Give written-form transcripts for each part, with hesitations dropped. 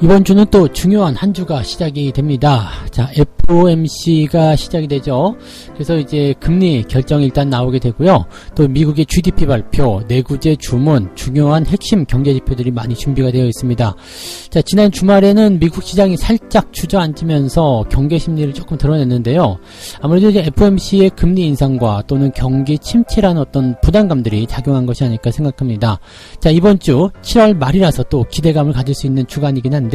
이번 주는 또 중요한 한 주가 시작이 됩니다. 자, FOMC가 시작이 되죠. 그래서 이제 금리 결정이 일단 나오게 되고요. 또 미국의 GDP 발표, 내구재 주문, 중요한 핵심 경제 지표들이 많이 준비가 되어 있습니다. 자, 지난 주말에는 미국 시장이 살짝 주저앉으면서 경계 심리를 조금 드러냈는데요. 아무래도 이제 FOMC의 금리 인상과 또는 경기 침체라는 어떤 부담감들이 작용한 것이 아닐까 생각합니다. 자, 이번 주 7월 말이라서 또 기대감을 가질 수 있는 주간이긴 한데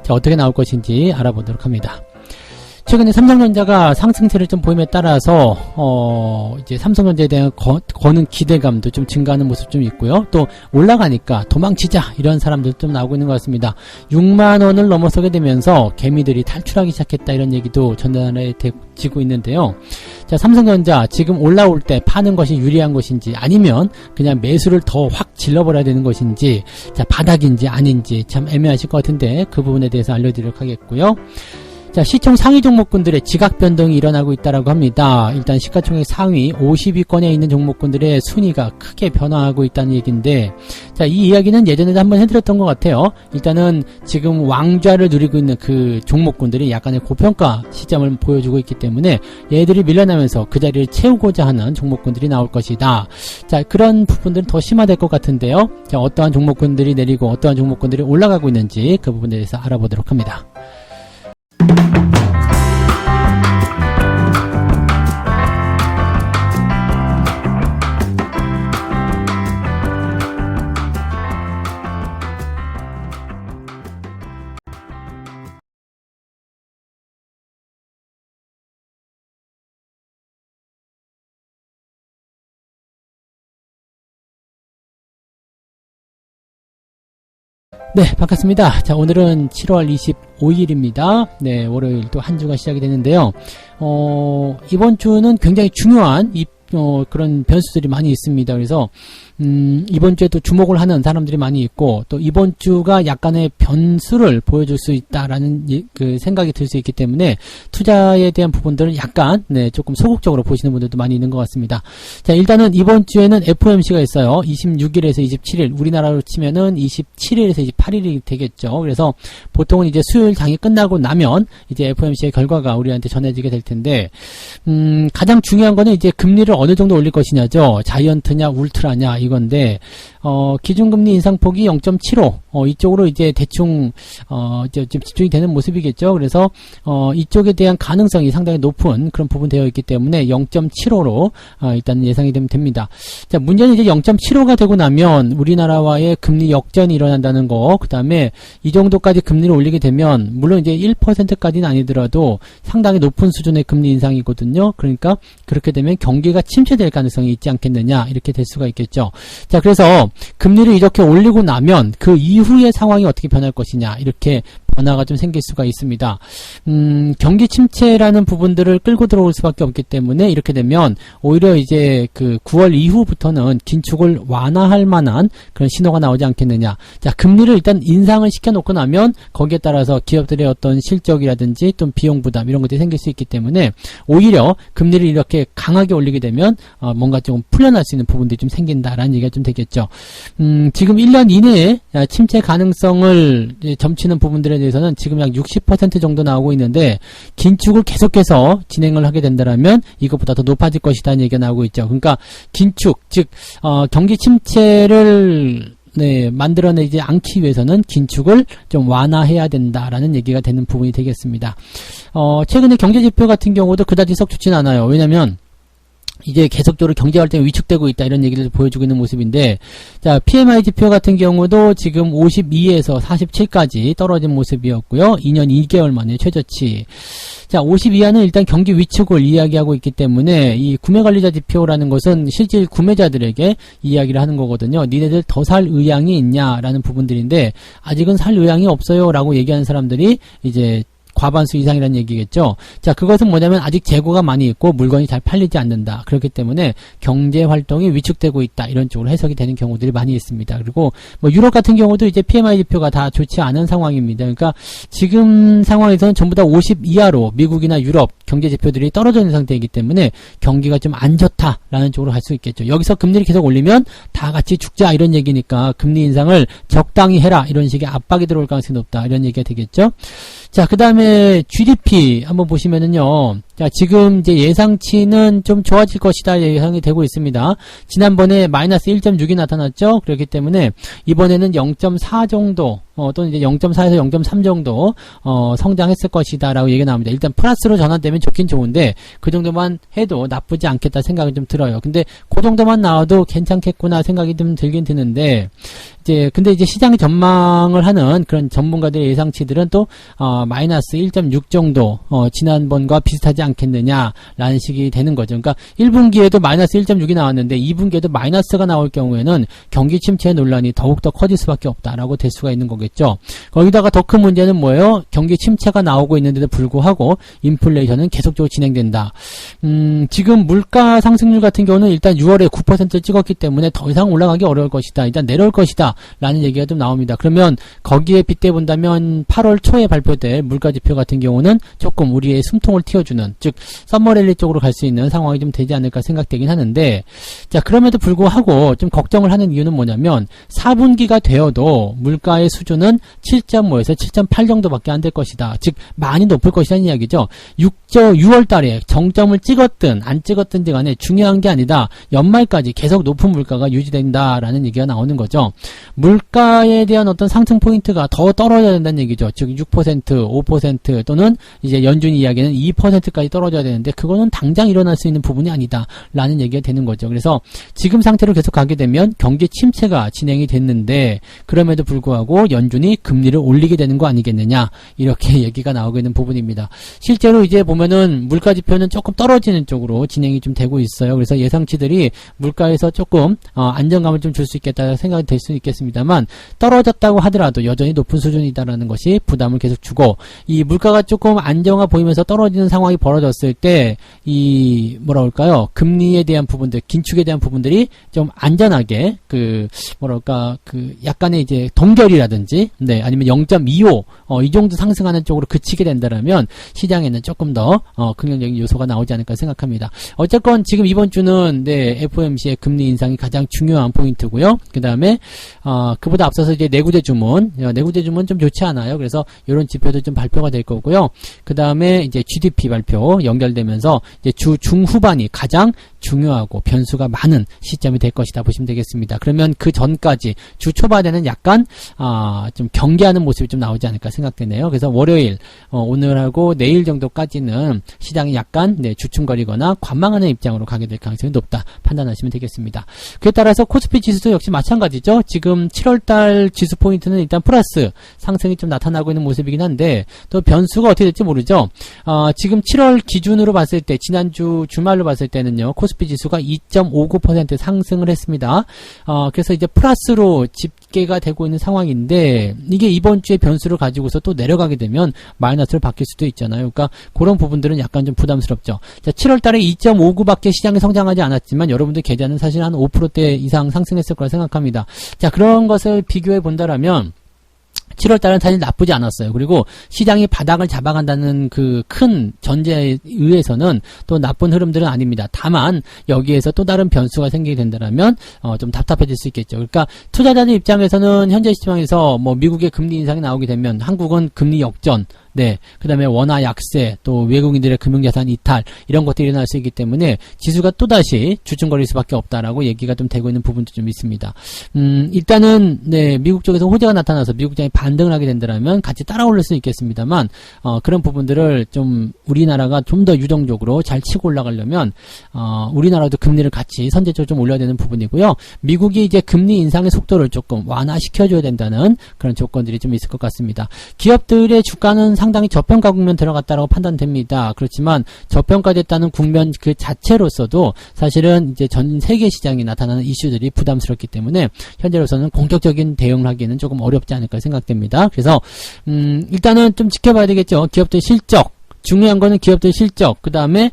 자, 어떻게 나올 것인지 알아보도록 합니다. 최근에 삼성전자가 상승세를 좀 보임에 따라서 이제 삼성전자에 대한 거는 기대감도 좀 증가하는 모습 좀 있고요. 또 올라가니까 도망치자 이런 사람들 좀 나오고 있는 것 같습니다. 6만원을 넘어서게 되면서 개미들이 탈출하기 시작했다 이런 얘기도 전달해지고 있는데요. 자, 삼성전자 지금 올라올 때 파는 것이 유리한 것인지 아니면 그냥 매수를 더 확 질러버려야 되는 것인지 자, 바닥인지 아닌지 참 애매하실 것 같은데 그 부분에 대해서 알려드리도록 하겠고요. 자, 시총 상위 종목군들의 지각 변동이 일어나고 있다라고 합니다. 일단 시가총액 상위 50위권에 있는 종목군들의 순위가 크게 변화하고 있다는 얘기인데, 자, 이 이야기는 예전에도 한번 해드렸던 것 같아요. 일단은 지금 왕좌를 누리고 있는 그 종목군들이 약간의 고평가 시점을 보여주고 있기 때문에 얘들이 밀려나면서 그 자리를 채우고자 하는 종목군들이 나올 것이다. 자, 그런 부분들은 더 심화될 것 같은데요. 자, 어떠한 종목군들이 내리고 어떠한 종목군들이 올라가고 있는지 그 부분에 대해서 알아보도록 합니다. 네, 반갑습니다. 자, 오늘은 7월 25일입니다. 네, 월요일 또 한 주가 시작이 되는데요. 이번 주는 굉장히 중요한 그런 변수들이 많이 있습니다. 그래서 이번 주에 또 주목을 하는 사람들이 많이 있고 또 이번 주가 약간의 변수를 보여줄 수 있다라는 그 생각이 들 수 있기 때문에 투자에 대한 부분들은 약간 조금 소극적으로 보시는 분들도 많이 있는 것 같습니다. 자, 일단은 이번 주에는 FOMC가 있어요. 26일에서 27일, 우리나라로 치면은 27일에서 28일이 되겠죠. 그래서 보통은 이제 수요일 장이 끝나고 나면 이제 FOMC의 결과가 우리한테 전해지게 될 텐데 가장 중요한 거는 이제 금리를 어느 정도 올릴 것이냐죠. 자이언트냐 울트라냐 이건데 기준금리 인상폭이 0.75 이쪽으로 이제 대충 이제 집중이 되는 모습이겠죠. 그래서 이쪽에 대한 가능성이 상당히 높은 그런 부분 되어 있기 때문에 0.75로 일단 예상이 되면 됩니다. 자, 문제는 이제 0.75가 되고 나면 우리나라와의 금리 역전이 일어난다는 거, 그 다음에 이 정도까지 금리를 올리게 되면 물론 이제 1%까지는 아니더라도 상당히 높은 수준의 금리 인상이거든요. 그러니까 그렇게 되면 경기가 침체될 가능성이 있지 않겠느냐 이렇게 될 수가 있겠죠. 자, 그래서 금리를 이렇게 올리고 나면 그 이후의 상황이 어떻게 변할 것이냐 이렇게 변화가 좀 생길 수가 있습니다. 경기 침체라는 부분들을 끌고 들어올 수밖에 없기 때문에 이렇게 되면 오히려 이제 그 9월 이후부터는 긴축을 완화할 만한 그런 신호가 나오지 않겠느냐. 자, 금리를 일단 인상을 시켜놓고 나면 거기에 따라서 기업들의 어떤 실적이라든지 또 비용 부담 이런 것들이 생길 수 있기 때문에 오히려 금리를 이렇게 강하게 올리게 되면 뭔가 좀 풀려날 수 있는 부분들이 좀 생긴다라는 얘기가 좀 되겠죠. 지금 1년 이내에 침체 가능성을 점치는 부분들에 대해서는 지금 약 60% 정도 나오고 있는데 긴축을 계속해서 진행을 하게 된다면 이것보다 더 높아질 것이라는 얘기가 나오고 있죠. 그러니까 긴축, 즉 경기 침체를 만들어내지 않기 위해서는 긴축을 좀 완화해야 된다라는 얘기가 되는 부분이 되겠습니다. 최근에 경제지표 같은 경우도 그다지 썩 좋진 않아요. 왜냐면 이제 계속적으로 경제 활동이 위축되고 있다 이런 얘기를 보여주고 있는 모습인데, 자, PMI 지표 같은 경우도 지금 52에서 47까지 떨어진 모습이었고요. 2년 2개월 만에 최저치. 자, 50 이하는 일단 경기 위축을 이야기하고 있기 때문에 이 구매관리자 지표라는 것은 실질 구매자들에게 이야기를 하는 거거든요. 니네들 더 살 의향이 있냐라는 부분들인데 아직은 살 의향이 없어요 라고 얘기하는 사람들이 이제 과반수 이상이라는 얘기겠죠. 자, 그것은 뭐냐면 아직 재고가 많이 있고 물건이 잘 팔리지 않는다. 그렇기 때문에 경제 활동이 위축되고 있다. 이런 쪽으로 해석이 되는 경우들이 많이 있습니다. 그리고 뭐 유럽 같은 경우도 이제 PMI 지표가 다 좋지 않은 상황입니다. 그러니까 지금 상황에서는 전부 다 50 이하로 미국이나 유럽 경제 지표들이 떨어져 있는 상태이기 때문에 경기가 좀 안 좋다라는 쪽으로 갈 수 있겠죠. 여기서 금리를 계속 올리면 다 같이 죽자 이런 얘기니까 금리 인상을 적당히 해라 이런 식의 압박이 들어올 가능성이 높다 이런 얘기가 되겠죠. 자, 그 다음에 GDP 한번 보시면은요. 자, 지금 이제 예상치는 좀 좋아질 것이다 예상이 되고 있습니다. 지난번에 마이너스 1.6이 나타났죠. 그렇기 때문에 이번에는 0.4 정도 또는 이제 0.4에서 0.3 정도 성장했을 것이다 라고 얘기가 나옵니다. 일단 플러스로 전환되면 좋긴 좋은데 그 정도만 해도 나쁘지 않겠다 생각이 좀 들어요. 근데 그 정도만 나와도 괜찮겠구나 생각이 좀 들긴 드는데 근데 이제 시장이 전망을 하는 그런 전문가들의 예상치들은 또 마이너스 1.6 정도 지난번과 비슷하지 않겠느냐라는 식이 되는 거죠. 그러니까 1분기에도 마이너스 1.6이 나왔는데 2분기에도 마이너스가 나올 경우에는 경기 침체 논란이 더욱더 커질 수밖에 없다라고 될 수가 있는 거겠죠. 거기다가 더 큰 문제는 뭐예요? 경기 침체가 나오고 있는데도 불구하고 인플레이션은 계속적으로 진행된다. 지금 물가 상승률 같은 경우는 일단 6월에 9%를 찍었기 때문에 더 이상 올라가기 어려울 것이다. 일단 내려올 것이다. 라는 얘기가 좀 나옵니다. 그러면 거기에 빗대 본다면 8월 초에 발표될 물가지표 같은 경우는 조금 우리의 숨통을 틔워주는, 즉 썸머랠리 쪽으로 갈 수 있는 상황이 좀 되지 않을까 생각되긴 하는데, 자, 그럼에도 불구하고 좀 걱정을 하는 이유는 뭐냐면 4분기가 되어도 물가의 수준은 7.5에서 7.8 정도밖에 안 될 것이다. 즉 많이 높을 것이라는 이야기죠. 6월 달에 정점을 찍었든 안 찍었든지 간에 중요한 게 아니다. 연말까지 계속 높은 물가가 유지된다라는 얘기가 나오는 거죠. 물가에 대한 어떤 상승 포인트가 더 떨어져야 된다는 얘기죠. 즉 6%, 5% 또는 이제 연준이 이야기는 2%까지 떨어져야 되는데 그거는 당장 일어날 수 있는 부분이 아니다 라는 얘기가 되는 거죠. 그래서 지금 상태로 계속 가게 되면 경기 침체가 진행이 됐는데 그럼에도 불구하고 연준이 금리를 올리게 되는 거 아니겠느냐 이렇게 얘기가 나오고 있는 부분입니다. 실제로 이제 보면은 물가 지표는 조금 떨어지는 쪽으로 진행이 좀 되고 있어요. 그래서 예상치들이 물가에서 조금 안정감을 좀 줄 수 있겠다 생각이 될 수 있겠습니다만 떨어졌다고 하더라도 여전히 높은 수준이다라는 것이 부담을 계속 주고 이 물가가 조금 안정화 보이면서 떨어지는 상황이 벌어졌을 때 이 뭐라 할까요? 금리에 대한 부분들, 긴축에 대한 부분들이 좀 안전하게 약간의 이제 동결이라든지 아니면 0.25 이 정도 상승하는 쪽으로 그치게 된다라면 시장에는 조금 더 긍정적인 요소가 나오지 않을까 생각합니다. 어쨌건 지금 이번 주는 FOMC의 금리 인상이 가장 중요한 포인트고요. 그 다음에 그보다 앞서서 이제 내구재 주문 좀 좋지 않아요. 그래서 이런 지표도 좀 발표가 될 거고요. 그 다음에 이제 GDP 발표 연결되면서 이제 주 중후반이 가장 중요하고 변수가 많은 시점이 될 것이다 보시면 되겠습니다. 그러면 그 전까지 주 초반에는 약간 좀 경계하는 모습이 좀 나오지 않을까 생각되네요. 그래서 월요일 오늘하고 내일 정도까지는 시장이 약간 주춤거리거나 관망하는 입장으로 가게 될 가능성이 높다 판단하시면 되겠습니다. 그에 따라서 코스피 지수도 역시 마찬가지죠. 지금 7월달 지수 포인트는 일단 플러스 상승이 좀 나타나고 있는 모습이긴 한데 또 변수가 어떻게 될지 모르죠. 지금 7월 기준으로 봤을 때 지난주 주말로 봤을 때는요. 코스피 지수가 2.59% 상승을 했습니다. 그래서 이제 플러스로 집계가 되고 있는 상황인데 이게 이번 주에 변수를 가지고서 또 내려가게 되면 마이너스로 바뀔 수도 있잖아요. 그러니까 그런 부분들은 약간 좀 부담스럽죠. 자, 7월 달에 2.59밖에 시장이 성장하지 않았지만 여러분들 계좌는 사실 한 5% 이상 상승했을 거라 생각합니다. 자, 그런 것을 비교해 본다라면 7월달은 사실 나쁘지 않았어요. 그리고 시장이 바닥을 잡아간다는 그 큰 전제에 의해서는 또 나쁜 흐름들은 아닙니다. 다만 여기에서 또 다른 변수가 생기게 된다면 좀 답답해질 수 있겠죠. 그러니까 투자자들 입장에서는 현재 시장에서 뭐 미국의 금리 인상이 나오게 되면 한국은 금리 역전, 그 다음에 원화 약세, 또 외국인들의 금융자산 이탈 이런 것들이 일어날 수 있기 때문에 지수가 또다시 주춤거릴 수밖에 없다라고 얘기가 좀 되고 있는 부분도 좀 있습니다. 일단은 미국 쪽에서 호재가 나타나서 미국장이 반등을 하게 된다면 같이 따라 오를 수 있겠습니다만 그런 부분들을 좀 우리나라가 좀 더 유동적으로 잘 치고 올라가려면 우리나라도 금리를 같이 선제적으로 좀 올려야 되는 부분이고요. 미국이 이제 금리 인상의 속도를 조금 완화시켜줘야 된다는 그런 조건들이 좀 있을 것 같습니다. 기업들의 주가는 상당히 저평가 국면 들어갔다라고 판단됩니다. 그렇지만 저평가됐다는 국면 그 자체로서도 사실은 이제 전 세계 시장에 나타나는 이슈들이 부담스럽기 때문에 현재로서는 공격적인 대응을 하기에는 조금 어렵지 않을까 생각됩니다. 그래서 일단은 좀 지켜봐야 되겠죠. 기업들 실적, 중요한 거는 기업들 실적, 그 다음에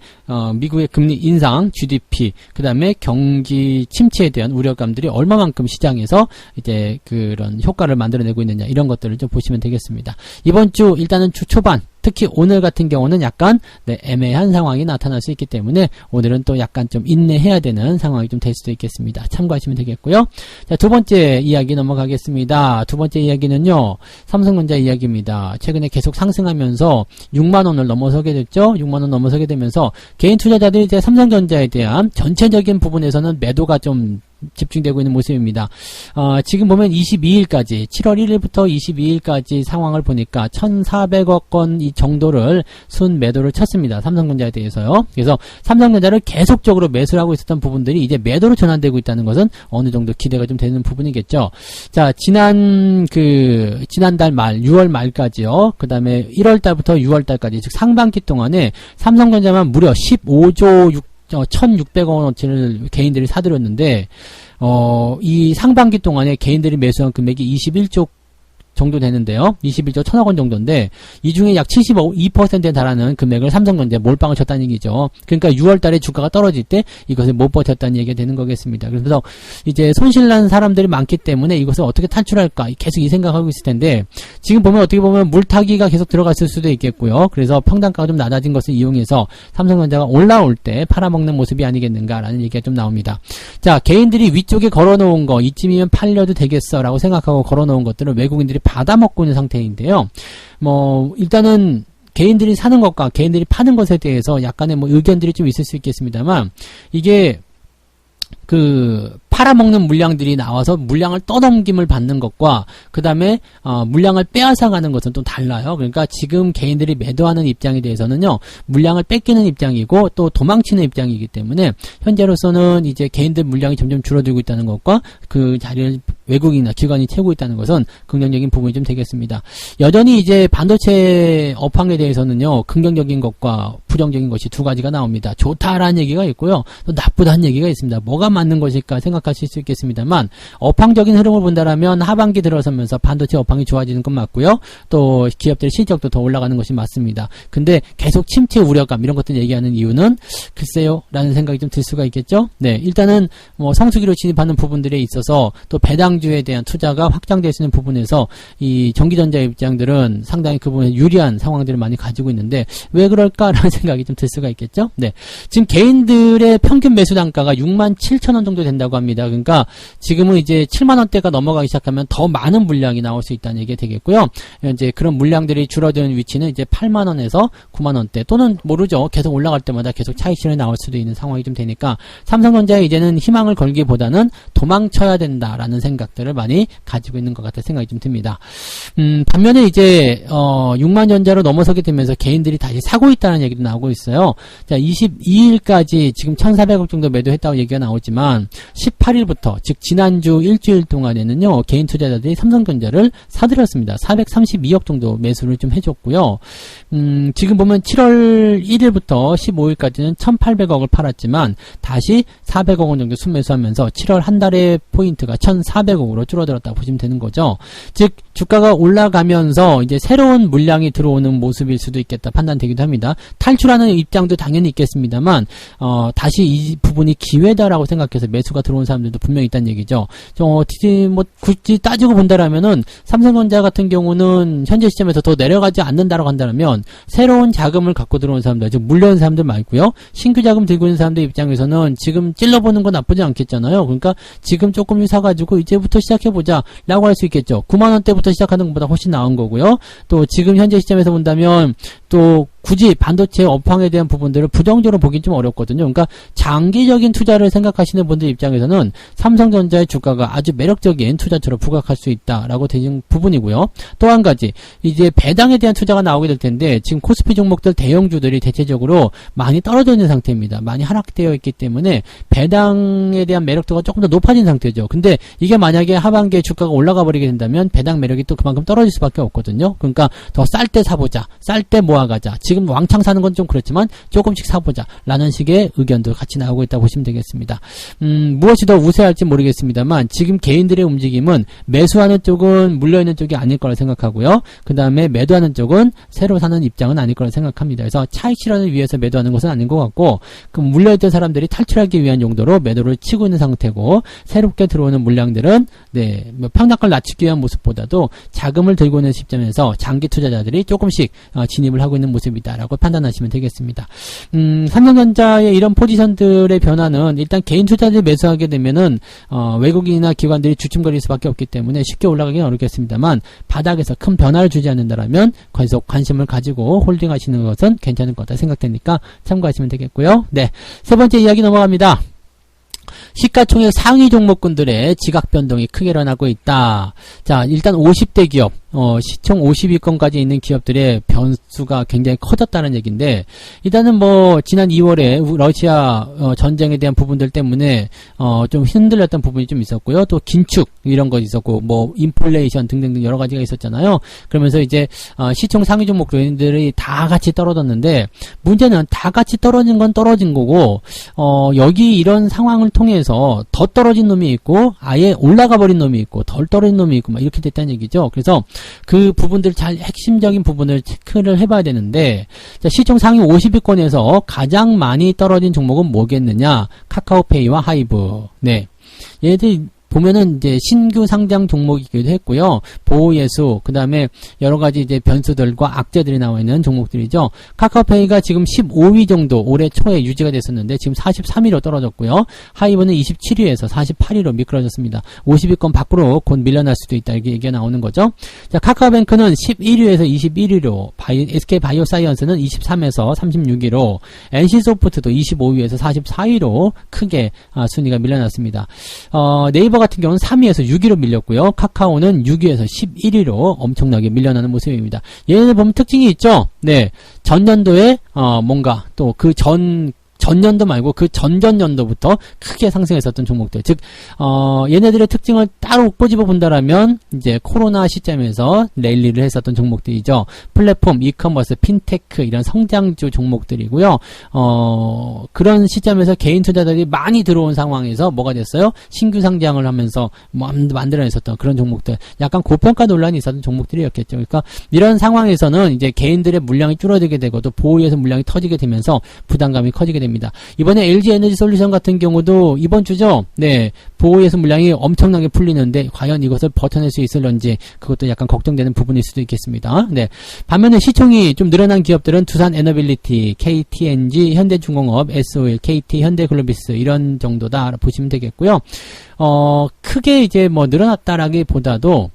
미국의 금리 인상, GDP, 그 다음에 경기 침체에 대한 우려감들이 얼마만큼 시장에서 이제 그런 효과를 만들어내고 있느냐, 이런 것들을 좀 보시면 되겠습니다. 이번 주 일단은 주 초반, 특히 오늘 같은 경우는 약간 애매한 상황이 나타날 수 있기 때문에 오늘은 또 약간 좀 인내해야 되는 상황이 좀 될 수도 있겠습니다. 참고하시면 되겠고요. 자, 두 번째 이야기 넘어가겠습니다. 두 번째 이야기는요, 삼성전자 이야기입니다. 최근에 계속 상승하면서 6만원을 넘어서게 됐죠. 6만원 넘어서게 되면서 개인 투자자들이 이제 삼성전자에 대한 전체적인 부분에서는 매도가 좀 집중되고 있는 모습입니다. 지금 보면 22일까지 7월 1일부터 22일까지 상황을 보니까 1,400억 건 이 정도를 순 매도를 쳤습니다. 삼성전자에 대해서요. 그래서 삼성전자를 계속적으로 매수를 하고 있었던 부분들이 이제 매도로 전환되고 있다는 것은 어느 정도 기대가 좀 되는 부분이겠죠. 자, 지난달 말 6월 말까지요. 그 다음에 1월 달부터 6월 달까지, 즉 상반기 동안에 삼성전자만 무려 15조 1,600억 원어치를 개인들이 사들였는데, 이 상반기 동안에 개인들이 매수한 금액이 21조 정도 되는데요. 21조 1,000억 원 정도인데, 이 중에 약 72%에 달하는 금액을 삼성전자에 몰빵을 쳤다는 얘기죠. 그러니까 6월 달에 주가가 떨어질 때 이것을 못 버텼다는 얘기가 되는 거겠습니다. 그래서 이제 손실난 사람들이 많기 때문에 이것을 어떻게 탈출할까 계속 이 생각하고 있을 텐데, 지금 보면 어떻게 보면 물타기가 계속 들어갔을 수도 있겠고요. 그래서 평단가가 좀 낮아진 것을 이용해서 삼성전자가 올라올 때 팔아먹는 모습이 아니겠는가라는 얘기가 좀 나옵니다. 자, 개인들이 위쪽에 걸어놓은 거, 이쯤이면 팔려도 되겠어 라고 생각하고 걸어놓은 것들을 외국인들이 받아먹고 있는 상태인데요. 일단은 개인들이 사는 것과 개인들이 파는 것에 대해서 약간의 의견들이 좀 있을 수 있겠습니다만, 이게 팔아먹는 물량들이 나와서 물량을 떠넘김을 받는 것과 그 다음에 물량을 빼앗아가는 것은 또 달라요. 그러니까 지금 개인들이 매도하는 입장에 대해서는요, 물량을 뺏기는 입장이고 또 도망치는 입장이기 때문에 현재로서는 이제 개인들 물량이 점점 줄어들고 있다는 것과 그 자리를 외국인이나 기관이 채우고 있다는 것은 긍정적인 부분이 좀 되겠습니다. 여전히 이제 반도체 업황에 대해서는요, 긍정적인 것과 부정적인 것이 두 가지가 나옵니다. 좋다라는 얘기가 있고요, 또 나쁘다는 얘기가 있습니다. 뭐가 맞는 것일까 생각하실 수 있겠습니다만, 업황적인 흐름을 본다라면 하반기 들어서면서 반도체 업황이 좋아지는 건 맞고요, 또 기업들의 실적도 더 올라가는 것이 맞습니다. 근데 계속 침체 우려감 이런 것들 얘기하는 이유는 글쎄요 라는 생각이 좀 들 수가 있겠죠. 네, 일단은 성수기로 진입하는 부분들에 있어서 또 배당주에 대한 투자가 확장될 수 있는 부분에서 이 전기전자 입장들은 상당히 그 부분에 유리한 상황들을 많이 가지고 있는데 왜 그럴까라는 생각이 좀 들 수가 있겠죠. 네, 지금 개인들의 평균 매수 단가가 67,000원 정도 된다고 합니다. 그러니까 지금은 이제 7만원대가 넘어가기 시작하면 더 많은 물량이 나올 수 있다는 얘기가 되겠고요. 이제 그런 물량들이 줄어드는 위치는 이제 8만원에서 9만원대 또는 모르죠. 계속 올라갈 때마다 계속 차익실현이 나올 수도 있는 상황이 좀 되니까 삼성전자에 이제는 희망을 걸기보다는 도망쳐야 된다라는 생각들을 많이 가지고 있는 것 같은 생각이 좀 듭니다. 반면에 이제 6만전자로 넘어서게 되면서 개인들이 다시 사고 있다는 얘기도 나오고 있어요. 자, 22일까지 지금 1,400억 정도 매도했다고 얘기가 나오지만 18일부터 즉 지난주 일주일 동안에는요, 개인 투자자들이 삼성전자를 사들였습니다. 432억 정도 매수를 좀 해줬고요. 지금 보면 7월 1일부터 15일까지는 1,800억을 팔았지만 다시 400억 원 정도 순매수하면서 7월 한 달의 포인트가 1,400억으로 줄어들었다고 보시면 되는 거죠. 즉 주가가 올라가면서 이제 새로운 물량이 들어오는 모습일 수도 있겠다 판단되기도 합니다. 탈출하는 입장도 당연히 있겠습니다만 다시 이 부분이 기회다라고 생각해서 매수가 들어온 사람들도 분명히 있다는 얘기죠. 굳이 따지고 본다라면은 삼성전자 같은 경우는 현재 시점에서 더 내려가지 않는다라고 한다면 새로운 자금을 갖고 들어온 사람들, 즉 물려온 사람들 말고요, 신규 자금 들고 있는 사람들 입장에서는 지금 찔러보는 건 나쁘지 않겠잖아요. 그러니까 지금 조금 사가지고 이제부터 시작해보자 라고 할 수 있겠죠. 9만원대부터 시작하는 것보다 훨씬 나은 거고요. 또 지금 현재 시점에서 본다면 또 굳이 반도체 업황에 대한 부분들을 부정적으로 보긴 좀 어렵거든요. 그러니까 장기적인 투자를 생각하시는 분들 입장에서는 삼성전자의 주가가 아주 매력적인 투자처로 부각할 수 있다라고 되는 부분이고요. 또 한 가지, 이제 배당에 대한 투자가 나오게 될 텐데 지금 코스피 종목들 대형주들이 대체적으로 많이 떨어져 있는 상태입니다. 많이 하락되어 있기 때문에 배당에 대한 매력도가 조금 더 높아진 상태죠. 근데 이게 만약에 하반기에 주가가 올라가 버리게 된다면 배당 매력이 또 그만큼 떨어질 수밖에 없거든요. 그러니까 더 쌀 때 사보자, 쌀 때 모아가자. 지금 왕창 사는 건 좀 그렇지만 조금씩 사보자 라는 식의 의견도 같이 나오고 있다고 보시면 되겠습니다. 무엇이 더 우세할지 모르겠습니다만 지금 개인들의 움직임은 매수하는 쪽은 물려있는 쪽이 아닐 거라 생각하고요. 그 다음에 매도하는 쪽은 새로 사는 입장은 아닐 거라 생각합니다. 그래서 차익 실현을 위해서 매도하는 것은 아닌 것 같고, 그 물려있던 사람들이 탈출하기 위한 용도로 매도를 치고 있는 상태고, 새롭게 들어오는 물량들은 평단가를 낮추기 위한 모습보다도 자금을 들고 있는 시점에서 장기 투자자들이 조금씩 진입을 하고 있는 모습이다라고 판단하시면 되겠습니다. 삼성전자의 이런 포지션들의 변화는 일단 개인 투자자들이 매수하게 되면은 외국인이나 기관들이 주춤거릴 수밖에 없기 때문에 쉽게 올라가기는 어렵겠습니다만, 바닥에서 큰 변화를 주지 않는다라면 계속 관심을 가지고 홀딩하시는 것은 괜찮을 것 같다 생각되니까 참고하시면 되겠고요. 네, 세 번째 이야기 넘어갑니다. 시가총액 상위 종목군들의 지각 변동이 크게 일어나고 있다. 자, 일단 50대 기업, 시총 50위권까지 있는 기업들의 변수가 굉장히 커졌다는 얘기인데, 일단은 뭐 지난 2월에 러시아 전쟁에 대한 부분들 때문에 좀 흔들렸던 부분이 좀 있었고요. 또 긴축 이런 거 있었고, 뭐 인플레이션 등등등 여러 가지가 있었잖아요. 그러면서 이제 시총 상위 종목들이 다 같이 떨어졌는데, 문제는 다 같이 떨어진 건 떨어진 거고, 여기 이런 상황을 통해서 더 떨어진 놈이 있고 아예 올라가 버린 놈이 있고 덜 떨어진 놈이 있고 막 이렇게 됐다는 얘기죠. 그래서 그 부분들 잘 핵심적인 부분을 체크를 해봐야 되는데, 자, 시총 상위 50위권에서 가장 많이 떨어진 종목은 뭐겠느냐? 카카오페이와 하이브. 네, 얘들 보면은 이제 신규 상장 종목이기도 했고요. 보호예수, 그 다음에 여러 가지 이제 변수들과 악재들이 나와 있는 종목들이죠. 카카오페이가 지금 15위 정도 올해 초에 유지가 됐었는데 지금 43위로 떨어졌고요. 하이브는 27위에서 48위로 미끄러졌습니다. 50위권 밖으로 곧 밀려날 수도 있다, 이렇게 얘기가 나오는 거죠. 자, 카카오뱅크는 11위에서 21위로, SK바이오사이언스는 23에서 36위로, NC소프트도 25위에서 44위로 크게 순위가 밀려났습니다. 네이버 같은 경우는 3위에서 6위로 밀렸고요. 카카오는 6위에서 11위로 엄청나게 밀려나는 모습입니다. 얘네들 보면 특징이 있죠. 네, 전년도에 뭔가 또 그 전년도 말고 그 전전년도부터 크게 상승했었던 종목들, 즉 얘네들의 특징을 따로 꼬집어 본다라면 이제 코로나 시점에서 랠리를 했었던 종목들이죠. 플랫폼, 이커머스, 핀테크 이런 성장주 종목들이고요. 그런 시점에서 개인 투자자들이 많이 들어온 상황에서 뭐가 됐어요? 신규 상장을 하면서 만들어냈었던 그런 종목들, 약간 고평가 논란이 있었던 종목들이었겠죠. 그러니까 이런 상황에서는 이제 개인들의 물량이 줄어들게 되고 또 보호에서 물량이 터지게 되면서 부담감이 커지게 됩니다. 이번에 LG에너지솔루션 같은 경우도 이번 주죠. 네, 보호에서 물량이 엄청나게 풀리는데 과연 이것을 버텨낼 수 있을런지 그것도 약간 걱정되는 부분일 수도 있겠습니다. 네, 반면에 시총이 좀 늘어난 기업들은 두산에너빌리티, KTNG, 현대중공업, SOL, KT, 현대글로비스 이런 정도다 보시면 되겠고요. 크게 이제 뭐 늘어났다라기보다도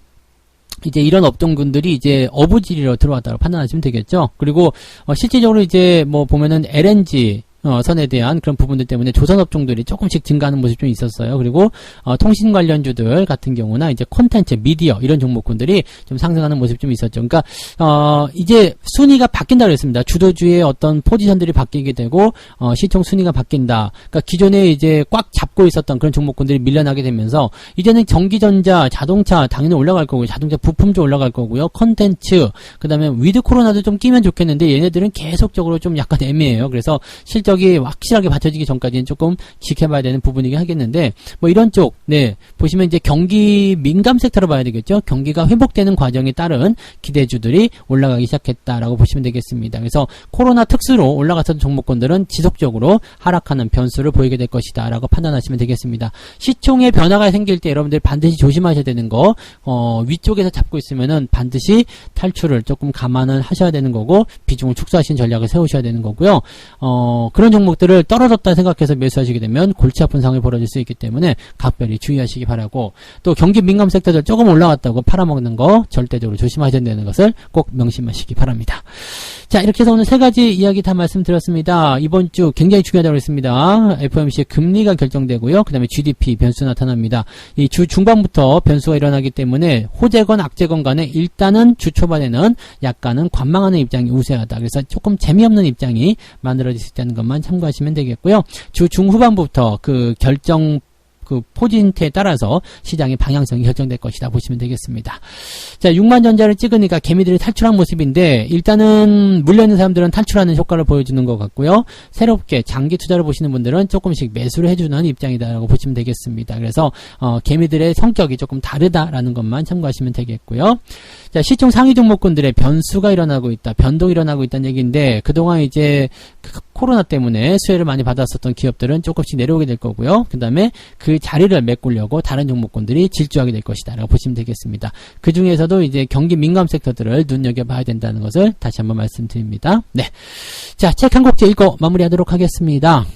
이제 이런 업종군들이 이제 어부지리로 들어왔다고 판단하시면 되겠죠. 그리고 실질적으로 이제 뭐 보면은 LNG 선에 대한 그런 부분들 때문에 조선업종들이 조금씩 증가하는 모습이 좀 있었어요. 그리고 통신 관련주들 같은 경우나 이제 콘텐츠, 미디어 이런 종목군들이 좀 상승하는 모습이 좀 있었죠. 그러니까 이제 순위가 바뀐다고 했습니다. 주도주의 어떤 포지션들이 바뀌게 되고 시총 순위가 바뀐다. 그러니까 기존에 이제 꽉 잡고 있었던 그런 종목군들이 밀려나게 되면서 이제는 전기전자, 자동차 당연히 올라갈 거고요. 자동차 부품도 올라갈 거고요. 콘텐츠, 그다음에 위드 코로나도 좀 끼면 좋겠는데 얘네들은 계속적으로 좀 약간 애매해요. 그래서 실적이 확실하게 받쳐지기 전까지는 조금 지켜봐야 되는 부분이긴 하겠는데, 뭐 이런 쪽, 네, 보시면 이제 경기 민감 섹터로 봐야 되겠죠. 경기가 회복되는 과정에 따른 기대주들이 올라가기 시작했다라고 보시면 되겠습니다. 그래서 코로나 특수로 올라갔던 종목군들은 지속적으로 하락하는 변수를 보이게 될 것이다 라고 판단하시면 되겠습니다. 시총의 변화가 생길 때 여러분들 반드시 조심하셔야 되는 거, 위쪽에서 잡고 있으면은 반드시 탈출을 조금 감안을 하셔야 되는 거고, 비중을 축소하시는 전략을 세우셔야 되는 거고요. 그런 종목들을 떨어졌다 생각해서 매수하시게 되면 골치 아픈 상황이 벌어질 수 있기 때문에 각별히 주의하시기 바라고, 또 경기 민감 섹터들 조금 올라갔다고 팔아먹는 거 절대적으로 조심하셔야 되는 것을 꼭 명심하시기 바랍니다. 자, 이렇게 해서 오늘 세 가지 이야기 다 말씀드렸습니다. 이번 주 굉장히 중요하다고 했습니다. FOMC의 금리가 결정되고요. 그 다음에 GDP 변수 나타납니다. 이 주 중반부터 변수가 일어나기 때문에 호재건 악재건 간에 일단은 주 초반에는 약간은 관망하는 입장이 우세하다. 그래서 조금 재미없는 입장이 만들어질 수 있다는 것만 참고하시면 되겠고요. 주 중후반부터 그 포진트에 따라서 시장의 방향성이 결정될 것이다 보시면 되겠습니다. 자, 6만 전자를 찍으니까 개미들이 탈출한 모습인데 일단은 물려있는 사람들은 탈출하는 효과를 보여주는 것 같고요. 새롭게 장기 투자를 보시는 분들은 조금씩 매수를 해주는 입장이다라고 보시면 되겠습니다. 그래서 개미들의 성격이 조금 다르다라는 것만 참고하시면 되겠고요. 자, 시총 상위 종목군들의 변수가 일어나고 있다, 변동이 일어나고 있다는 얘기인데 그동안 이제 코로나 때문에 수혜를 많이 받았었던 기업들은 조금씩 내려오게 될 거고요. 그 다음에 그 자리를 메꾸려고 다른 종목군들이 질주하게 될 것이다 라고 보시면 되겠습니다. 그 중에서도 이제 경기 민감 섹터들을 눈여겨봐야 된다는 것을 다시 한번 말씀드립니다. 네. 자, 책 한 곡째 읽고 마무리하도록 하겠습니다.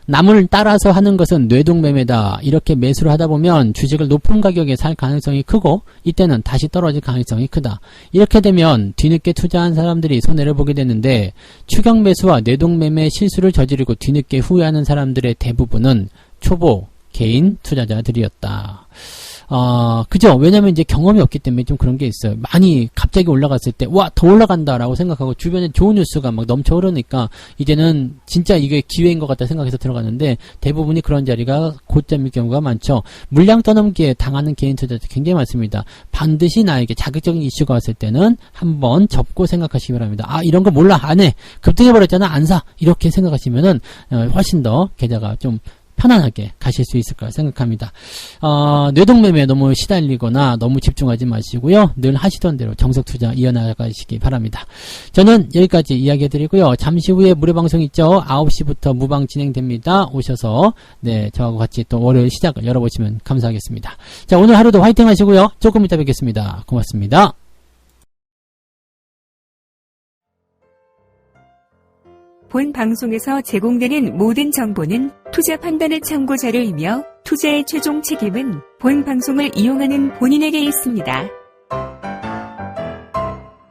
남을 따라서 하는 것은 뇌동매매다. 이렇게 매수를 하다 보면 주식을 높은 가격에 살 가능성이 크고 이때는 다시 떨어질 가능성이 크다. 이렇게 되면 뒤늦게 투자한 사람들이 손해를 보게 되는데 추격 매수와 뇌동매매 실수를 저지르고 뒤늦게 후회하는 사람들의 대부분은 초보 개인 투자자들이었다. 그죠? 왜냐면 이제 경험이 없기 때문에 좀 그런 게 있어요. 많이 갑자기 올라갔을 때, 와, 더 올라간다라고 생각하고 주변에 좋은 뉴스가 막 넘쳐 흐르니까 이제는 진짜 이게 기회인 것 같다 생각해서 들어갔는데 대부분이 그런 자리가 고점일 경우가 많죠. 물량 떠넘기에 당하는 개인 투자자 굉장히 많습니다. 반드시 나에게 자극적인 이슈가 왔을 때는 한번 접고 생각하시기 바랍니다. 아, 이런 거 몰라, 안 해. 급등해버렸잖아, 안 사. 이렇게 생각하시면은 훨씬 더 계좌가 좀 편안하게 가실 수 있을 거라 생각합니다. 뇌동매매에 너무 시달리거나 너무 집중하지 마시고요. 늘 하시던 대로 정석 투자 이어나가시기 바랍니다. 저는 여기까지 이야기해드리고요. 잠시 후에 무료 방송 있죠. 9시부터 무방 진행됩니다. 오셔서 네, 저하고 같이 또 월요일 시작을 열어보시면 감사하겠습니다. 자, 오늘 하루도 화이팅 하시고요. 조금 이따 뵙겠습니다. 고맙습니다. 본 방송에서 제공되는 모든 정보는 투자 판단의 참고 자료이며 투자의 최종 책임은 본 방송을 이용하는 본인에게 있습니다.